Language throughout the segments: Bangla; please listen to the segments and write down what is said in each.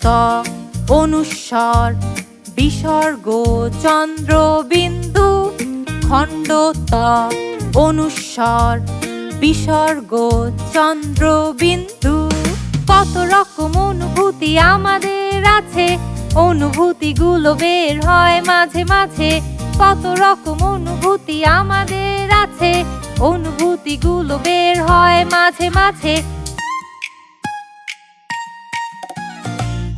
ত অনুস্বর বিসর্গ চন্দ্রবিন্দু খণ্ড ত অনুস্বর বিসর্গ চন্দ্রবিন্দু। কত রকম অনুভূতি আমাদের আছে, অনুভূতিগুলো বের হয় মাঝে মাঝে। কত রকম অনুভূতি আমাদের আছে, অনুভূতিগুলো বের হয় মাঝে মাঝে।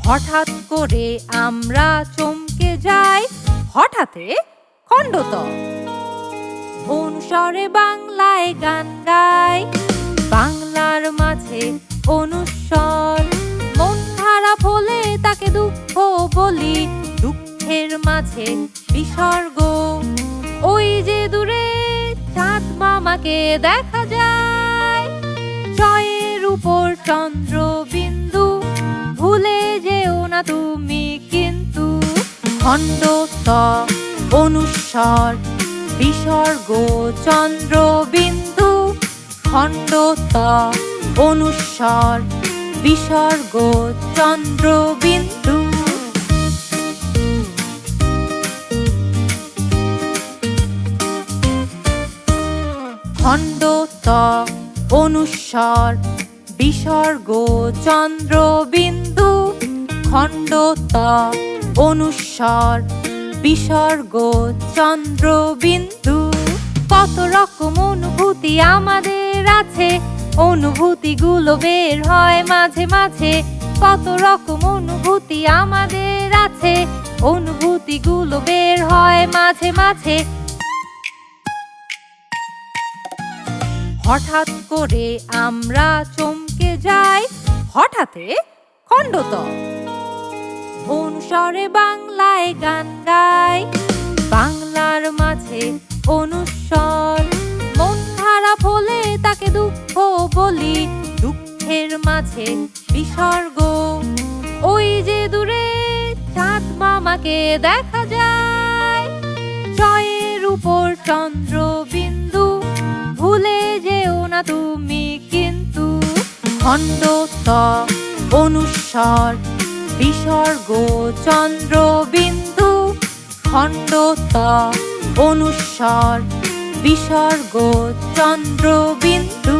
হঠাৎ করে আমরা চমকে যাই, হঠাৎে খণ্ডত অনুস্বরে বাংলায় গান গাই। বাংলার মাঝে অনুস্বর, মন খারাপ হলে তাকে দুঃখ বলি। দুঃখের মাঝে বিসর্গ, ওই যে দূরে চাঁদ মামাকে দেখা যায়। জয়ের উপর চন্দ্রবিন্দু, ভুলে যেও না তুমি কিন্তু। খণ্ড ত অনুস্বর বিসর্গ চন্দ্রবিন্দু খণ্ড ত অনুস্বর বিসর্গ চন্দ্রবিন্দু। খণ্ড ত অনুস্বর বিসর্গ চন্দ্রবিন্দু খণ্ড ত অনুস্বর বিসর্গ চন্দ্রবিন্দু। কত রকম অনুভূতি আমাদের আছে, অনুভূতিগুলো বের হয় মাঝে মাঝে। কত রকম অনুভূতি আমাদের আছে, অনুভূতিগুলো বের হয় মাঝে মাঝে। হঠাৎ করে আমরা চমকে যাই, হঠাৎে খণ্ডত অনুস্বরে বাংলায় গান গাই। বাংলার মাঝে অনুস্বর, মন খারাপ হলে তাকে দুঃখ বলি। দুঃখের মাঝে বিসর্গ, ওই যে দূরে চাঁদ মামাকে দেখা যায়। জয়ের উপর চন্দ্রবিন্দু, ভুলে যেও না তুমি কিন্তু। খণ্ড ত অনুস্বর বিসর্গ চন্দ্রবিন্দু খণ্ড ত অনুস্বর বিসর্গ চন্দ্রবিন্দু।